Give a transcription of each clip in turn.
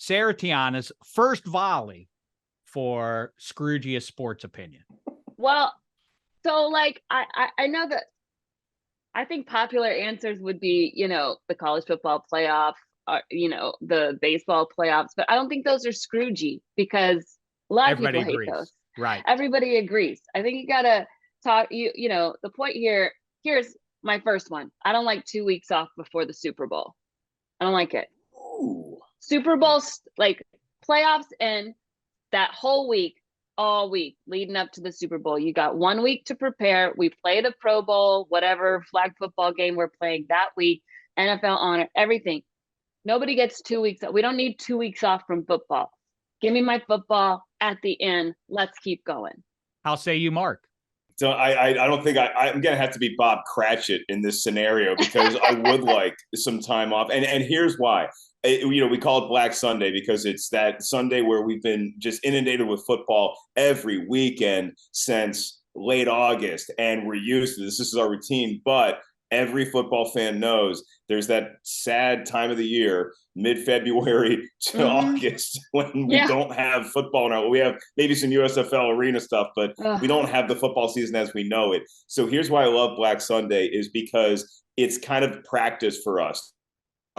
Sarah Tiana's first volley for Scroogiest sports opinion. Well, so like I know that I think popular answers would be, the college football playoff, the baseball playoffs, but I don't think those are Scroogey because a lot of Everybody people hate agrees. those. Right. Everybody agrees. I think you gotta talk. The point here's my first one. I don't like 2 weeks off before the Super Bowl. I don't like it. Ooh. Super Bowl, like playoffs and that whole week, all week leading up to the Super Bowl. You got 1 week to prepare. We play the Pro Bowl, whatever flag football game we're playing that week, NFL honor, everything. Nobody gets 2 weeks. We don't need 2 weeks off from football. Give me my football at the end. Let's keep going. How say you, Mark? So I don't think I'm going to have to be Bob Cratchit in this scenario because I would like some time off. And here's why. We call it Black Sunday because it's that Sunday where we've been just inundated with football every weekend since late August. And we're used to this. This is our routine. But every football fan knows there's that sad time of the year, mid-February to August, when we don't have football now. We have maybe some USFL arena stuff, but we don't have the football season as we know it. So here's why I love Black Sunday is because it's kind of practice for us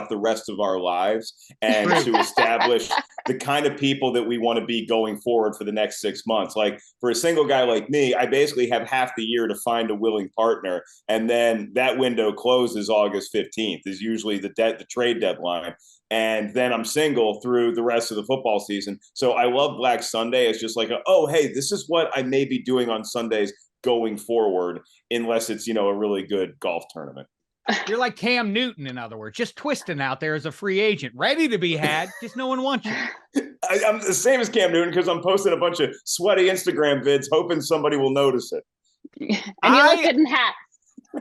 the rest of our lives and to establish the kind of people that we want to be going forward for the next 6 months. Like for a single guy like me, I basically have half the year to find a willing partner. And then that window closes August 15th is usually the trade deadline. And then I'm single through the rest of the football season. So I love Black Sunday. It's just like, hey, this is what I may be doing on Sundays going forward, unless it's, a really good golf tournament. You're like Cam Newton, in other words, just twisting out there as a free agent, ready to be had, just no one wants you. I'm the same as Cam Newton because I'm posting a bunch of sweaty Instagram vids, hoping somebody will notice it. And you look good in hats.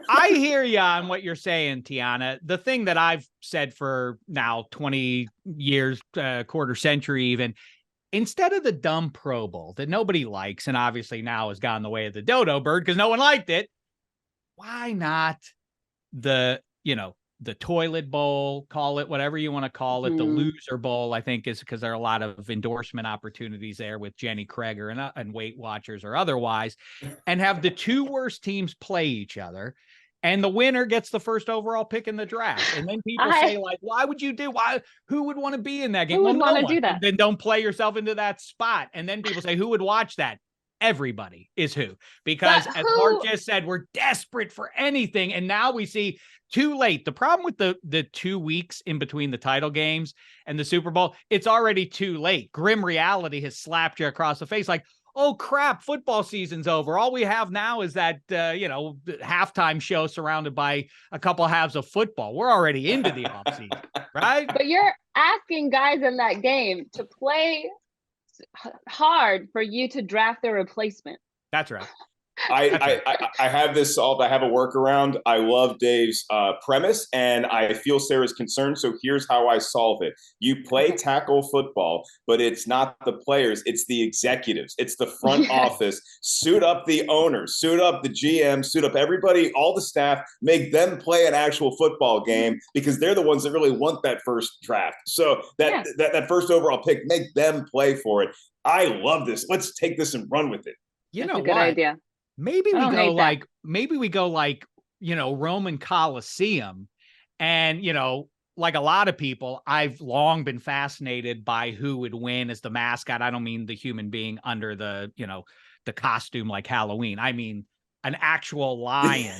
I hear you on what you're saying, Tiana. The thing that I've said for now 20 years, quarter century even, instead of the dumb Pro Bowl that nobody likes, and obviously now has gone the way of the dodo bird because no one liked it, why not the toilet bowl, call it whatever you want to call it, the loser bowl, I think is because there are a lot of endorsement opportunities there with Jenny Krager and Weight Watchers or otherwise, and have the two worst teams play each other. And the winner gets the first overall pick in the draft. And then people say, like, why would you who would want to be in that game? Who would want to do that? Then don't play yourself into that spot. And then people say, who would watch that? Everybody is who, because as Mark just said, we're desperate for anything. And now we see too late. The problem with the 2 weeks in between the title games and the Super Bowl, it's already too late. Grim reality has slapped you across the face. Like, oh crap, football season's over. All we have now is that, halftime show surrounded by a couple halves of football. We're already into the offseason, right? But you're asking guys in that game to play hard for you to draft their replacement. That's right. I have this solved. I have a workaround. I love Dave's premise, and I feel Sarah's concern. So here's how I solve it. You play tackle football, but it's not the players. It's the executives. It's the front office. Suit up the owners, suit up the GM, suit up everybody, all the staff, make them play an actual football game because they're the ones that really want that first draft. So that first overall pick, make them play for it. I love this. Let's take this and run with it. That's a good idea. Maybe we go like, Roman Coliseum and, like a lot of people, I've long been fascinated by who would win as the mascot. I don't mean the human being under the, the costume like Halloween. I mean, an actual lion.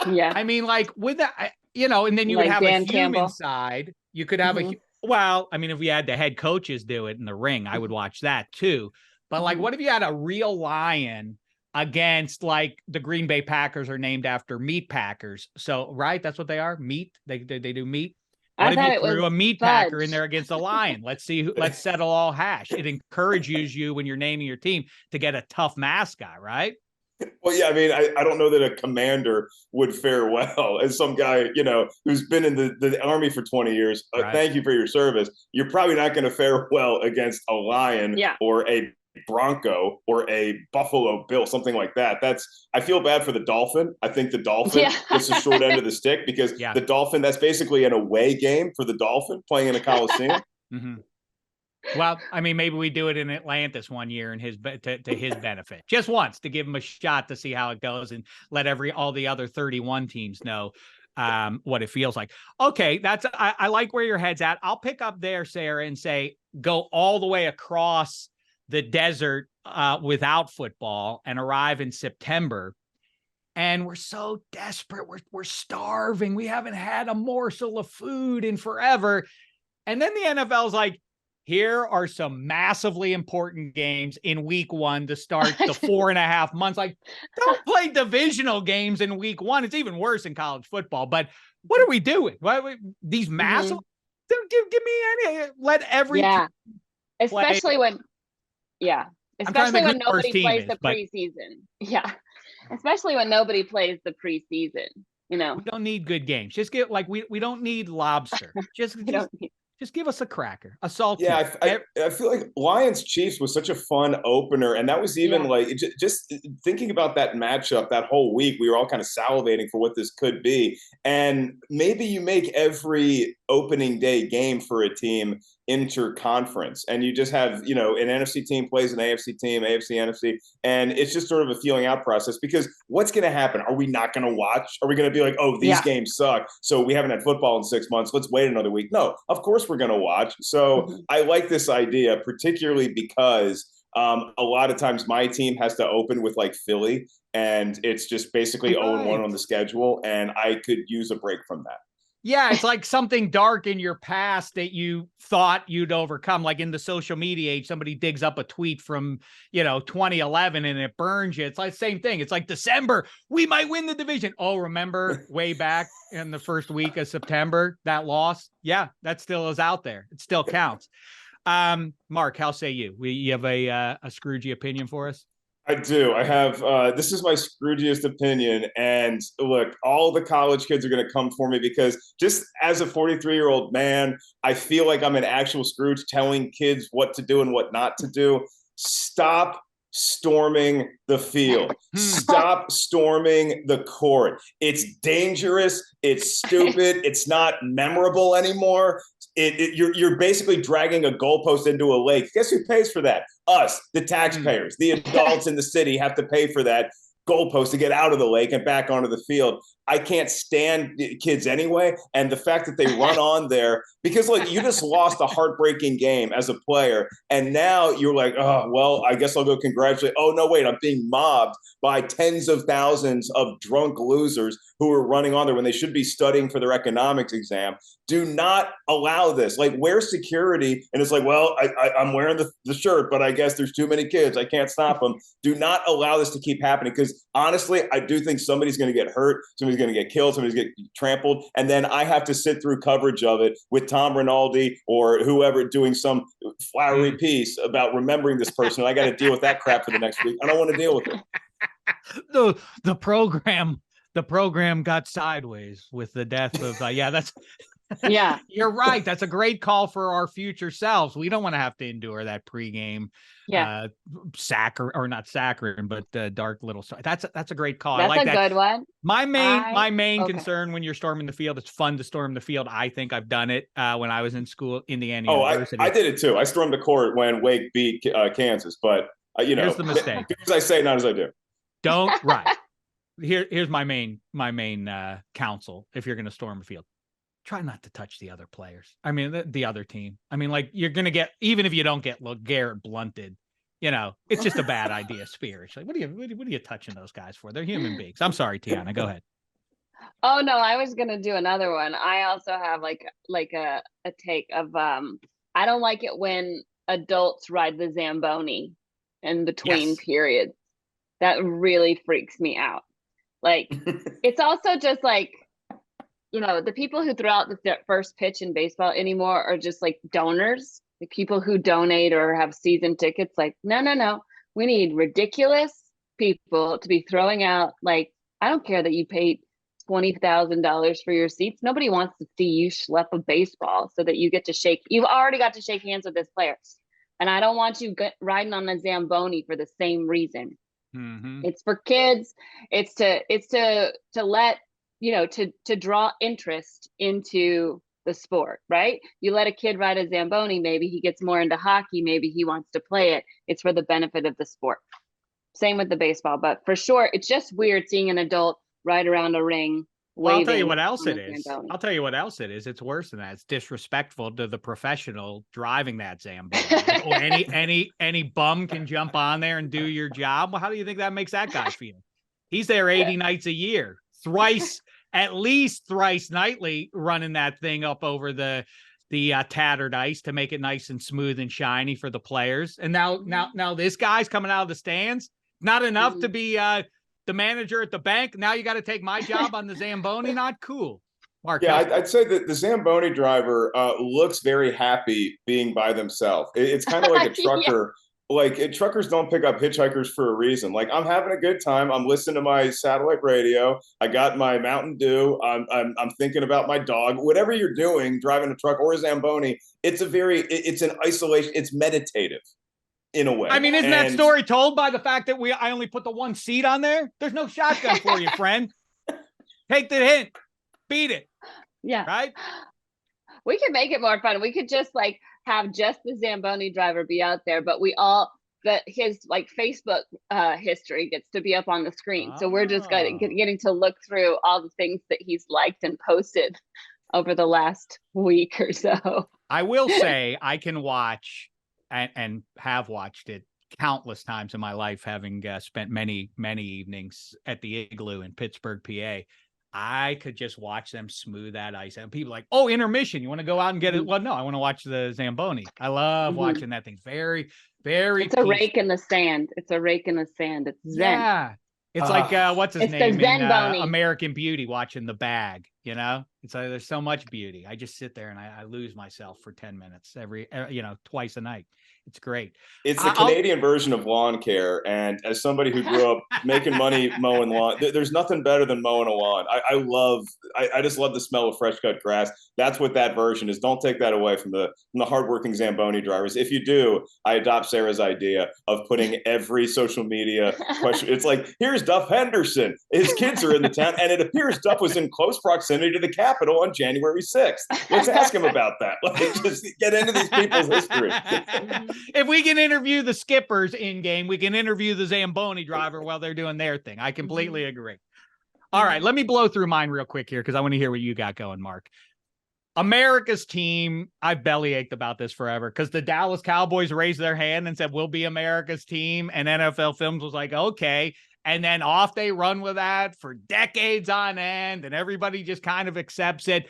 Yeah. I mean, like with that, and then you would have Dan a human Campbell. Side. You could have if we had the head coaches do it in the ring, I would watch that too. But like, what if you had a real lion against like the Green Bay Packers are named after meat packers? So, right. That's what they are. Meat. They do meat. What if you threw a meat packer in there against a lion? Let's settle all hash. It encourages you when you're naming your team to get a tough mascot, right? Well, yeah, I mean, I don't know that a commander would fare well as some guy, who's been in the Army for 20 years. Right. Thank you for your service. You're probably not going to fare well against a lion or a Bronco or a Buffalo Bill, something like that. I feel bad for the Dolphin. I think the Dolphin gets the short end of the stick because the Dolphin, that's basically an away game for the Dolphin playing in a Coliseum. Mm-hmm. Well, I mean, maybe we do it in Atlantis one year in his to his benefit, just once, to give him a shot to see how it goes and let all the other 31 teams know what it feels like. Okay, I like where your head's at. I'll pick up there, Sarah, and say go all the way across the desert without football and arrive in September. And we're so desperate. We're starving. We haven't had a morsel of food in forever. And then the NFL's like, here are some massively important games in week 1 to start the 4.5 months. Like, don't play divisional games in week 1. It's even worse in college football. But what are we doing? These massive, give me any, let every especially when nobody plays the preseason. Yeah. Especially when nobody plays the preseason, We don't need good games. Just get we don't need lobster. Just give us a cracker, a salty. Yeah, I feel like Lions Chiefs was such a fun opener, and that was even just thinking about that matchup that whole week. We were all kind of salivating for what this could be, and maybe you make every opening day game for a team interconference, and you just have an NFC team plays an AFC team, AFC, NFC, and it's just sort of a feeling out process. Because what's going to happen? Are we not going to watch? Are we going to be like, oh, these games suck, so we haven't had football in 6 months, let's wait another week? No, of course we're going to watch. So I like this idea, particularly because a lot of times my team has to open with like Philly, and it's just basically 0-1 on the schedule, and I could use a break from that. Yeah, it's like something dark in your past that you thought you'd overcome. Like in the social media age, somebody digs up a tweet from, 2011 and it burns you. It's like the same thing. It's like December, we might win the division. Oh, remember way back in the first week of September, that loss? Yeah, that still is out there. It still counts. Mark, how say you? You have a Scroogie opinion for us? I do. I have, this is my Scroogiest opinion. And look, all the college kids are going to come for me because just as a 43-year-old man, I feel like I'm an actual Scrooge telling kids what to do and what not to do. Stop storming the field. Stop storming the court. It's dangerous. It's stupid. It's not memorable anymore. You're basically dragging a goalpost into a lake. Guess who pays for that? Us, the taxpayers. The adults in the city have to pay for that goalpost to get out of the lake and back onto the field. I can't stand kids anyway. And the fact that they run on there, because you just lost a heartbreaking game as a player. And now you're like, oh, well, I guess I'll go congratulate. Oh, no, wait, I'm being mobbed by tens of thousands of drunk losers who are running on there when they should be studying for their economics exam. Do not allow this. Wear security. And it's like, well, I'm wearing the shirt, but I guess there's too many kids. I can't stop them. Do not allow this to keep happening, because honestly, I do think somebody's going to get hurt. Somebody's going to get killed. Somebody's going to get trampled. And then I have to sit through coverage of it with Tom Rinaldi or whoever doing some flowery piece about remembering this person. I got to deal with that crap for the next week. I don't want to deal with it. The program got sideways with the death of you're right. That's a great call for our future selves. We don't want to have to endure that pregame not saccharine, but dark little story. That's a great call. That's I like that. Good one. My main concern when you're storming the field, it's fun to storm the field. I think I've done it when I was in school, Indiana University. I did it too. I stormed the court when Wake beat Kansas, but here's the mistake. As I say, not as I do. Right. Here's my main counsel. If you're going to storm the field, try not to touch the other players. I mean, the other team. I mean, you're going to get, even if you don't get Garrett blunted, it's just a bad idea spiritually. What are you touching those guys for? They're human beings. I'm sorry, Tiana, go ahead. Oh no, I was going to do another one. I also have a take of, I don't like it when adults ride the Zamboni in between periods. That really freaks me out. It's also just the people who throw out the first pitch in baseball anymore are just donors, people who donate or have season tickets. No. We need ridiculous people to be throwing out. I don't care that you paid $20,000 for your seats. Nobody wants to see you schlep a baseball so that you get to shake. You've already got to shake hands with this player. And I don't want you riding on the Zamboni for the same reason. Mm-hmm. It's for kids. It's to let, to draw interest into the sport, right? You let a kid ride a Zamboni, maybe he gets more into hockey, maybe he wants to play it. It's for the benefit of the sport. Same with the baseball, but for sure, it's just weird seeing an adult ride around a ring. Well, I'll tell you what else on it a is. Zamboni. I'll tell you what else it is. It's worse than that. It's disrespectful to the professional driving that Zamboni. Like, oh, any bum can jump on there and do your job. Well, how do you think that makes that guy feel? He's there 80 nights a year, at least thrice nightly, running that thing up over the tattered ice to make it nice and smooth and shiny for the players. And now this guy's coming out of the stands. Not enough to be the manager at the bank. Now you got to take my job on the Zamboni. Not cool. Mark. Yeah, I'd say that the Zamboni driver looks very happy being by themselves. It's kind of like a trucker. Truckers don't pick up hitchhikers for a reason. Like, I'm having a good time. I'm listening to my satellite radio. I got my Mountain Dew. I'm thinking about my dog. Whatever you're doing, driving a truck or a Zamboni, it's an isolation. It's meditative. In a way. I mean, isn't that story told by the fact that I only put the one seat on there? There's no shotgun for you, friend. Take the hint. Beat it. Yeah. Right? We could make it more fun. We could just have just the Zamboni driver be out there, but his Facebook history gets to be up on the screen. So we're just getting to look through all the things that he's liked and posted over the last week or so. I will say I can watch and have watched it countless times in my life, having spent many, many evenings at the Igloo in Pittsburgh, PA. I could just watch them smooth that ice. And people are like, oh, intermission. You want to go out and get it? Well, no, I want to watch the Zamboni. I love watching that thing. Very, very It's peaceful. A rake in the sand. It's a rake in the sand. It's zen. Yeah. It's like, what's his name in American Beauty, watching The Bag, you know? It's like, there's so much beauty. I just sit there and I lose myself for 10 minutes twice a night. It's great. It's the Canadian version of lawn care. And as somebody who grew up making money mowing lawn, there's nothing better than mowing a lawn. I just love the smell of fresh cut grass. That's what that version is. Don't take that away from the hardworking Zamboni drivers. If you do, I adopt Sarah's idea of putting every social media question. It's like, here's Duff Henderson. His kids are in the town, and it appears Duff was in close proximity to the Capitol on January 6th. Let's ask him about that. Just get into these people's history. If we can interview the skippers in game, we can interview the Zamboni driver while they're doing their thing. I completely agree. All right, let me blow through mine real quick here because I want to hear what you got going, Mark. America's team, I've bellyached about this forever because the Dallas Cowboys raised their hand and said, we'll be America's team. And NFL Films was like, okay. And then off they run with that for decades on end. And everybody just kind of accepts it.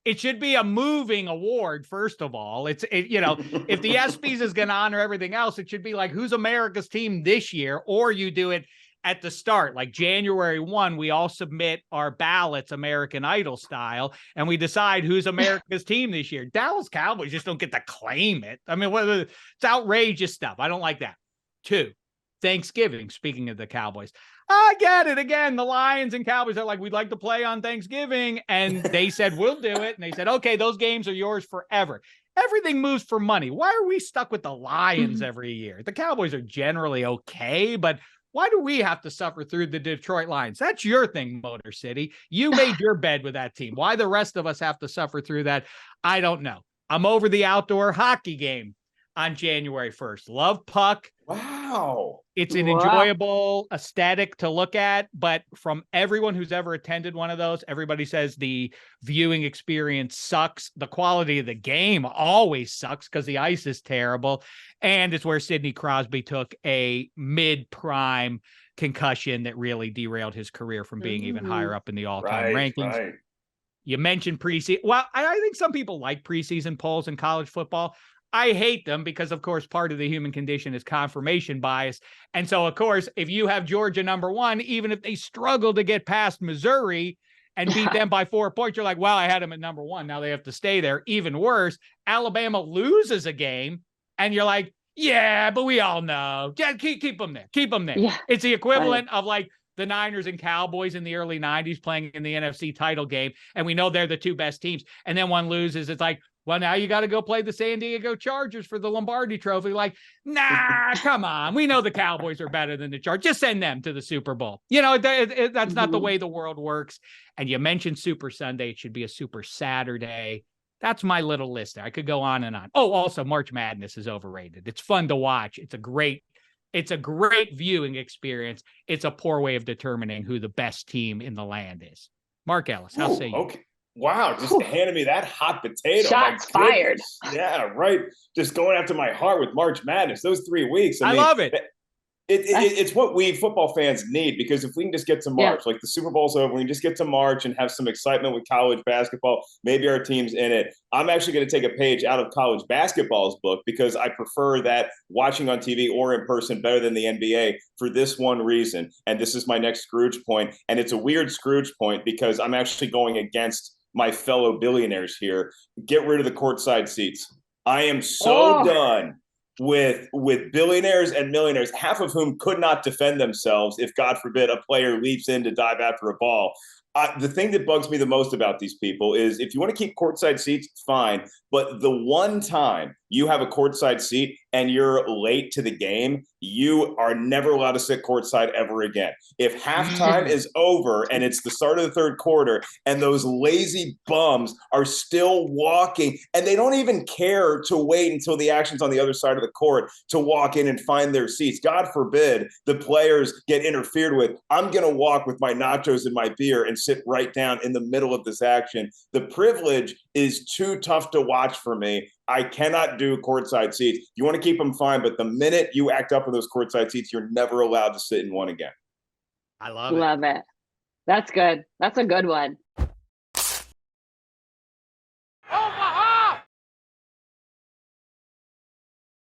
It should be a moving award, first of all. If the ESPYs is going to honor everything else, it should be like, who's America's team this year? Or you do it at the start, like January 1, we all submit our ballots, American Idol style, and we decide who's America's team this year. Dallas Cowboys just don't get to claim it. I mean, it's outrageous stuff. I don't like that. 2, Thanksgiving, speaking of the Cowboys. I get it. Again, the Lions and Cowboys are like, we'd like to play on Thanksgiving. And they said, we'll do it. And they said, okay, those games are yours forever. Everything moves for money. Why are we stuck with the Lions every year? The Cowboys are generally okay, but why do we have to suffer through the Detroit Lions? That's your thing, Motor City. You made your bed with that team. Why the rest of us have to suffer through that? I don't know. I'm over the outdoor hockey game on January 1st. Love puck. Wow. It's an enjoyable aesthetic to look at, but from everyone who's ever attended one of those, everybody says the viewing experience sucks. The quality of the game always sucks because the ice is terrible. And it's where Sidney Crosby took a mid-prime concussion that really derailed his career from being even higher up in the all-time rankings. Right. You mentioned preseason. Well, I think some people like preseason polls in college football. I hate them because, of course, part of the human condition is confirmation bias. And so, of course, if you have Georgia #1, even if they struggle to get past Missouri and beat them by 4 points, you're like, well, I had them at #1. Now they have to stay there. Even worse, Alabama loses a game and you're like, yeah, but we all know. Yeah, keep them there. Keep them there. Yeah. It's the equivalent of like the Niners and Cowboys in the early 90s playing in the NFC title game. And we know they're the 2 best teams. And then one loses. It's like, Well, now you got to go play the San Diego Chargers for the Lombardi Trophy. Like, nah, come on. We know the Cowboys are better than the Chargers. Just send them to the Super Bowl. That's not the way the world works. And you mentioned Super Sunday. It should be a Super Saturday. That's my little list there. I could go on and on. Oh, also March Madness is overrated. It's fun to watch. It's a great viewing experience. It's a poor way of determining who the best team in the land is. Mark Ellis, how say you? Okay. Wow, just handed me that hot potato. Shots fired. Yeah, right. Just going after my heart with March Madness. Those 3 weeks. I mean, love it. It's what we football fans need, because if we can just get to March, like the Super Bowl's over, we can just get to March and have some excitement with college basketball. Maybe our team's in it. I'm actually going to take a page out of college basketball's book, because I prefer that watching on TV or in person better than the NBA for this one reason. And this is my next Scrooge point. And it's a weird Scrooge point, because I'm actually going against my fellow billionaires here. Get rid of the courtside seats. I am so done with billionaires and millionaires, half of whom could not defend themselves if, God forbid, a player leaps in to dive after a ball. The thing that bugs me the most about these people is, if you want to keep courtside seats, fine. But the one time you have a courtside seat and you're late to the game, you are never allowed to sit courtside ever again. If halftime is over and it's the start of the third quarter and those lazy bums are still walking and they don't even care to wait until the action's on the other side of the court to walk in and find their seats. God forbid the players get interfered with. I'm going to walk with my nachos and my beer and sit right down in the middle of this action. The privilege is too tough to watch for me. I cannot do courtside seats. You want to keep them, fine, but the minute you act up in those courtside seats, you're never allowed to sit in one again. I love it. Love it. That's good. That's a good one.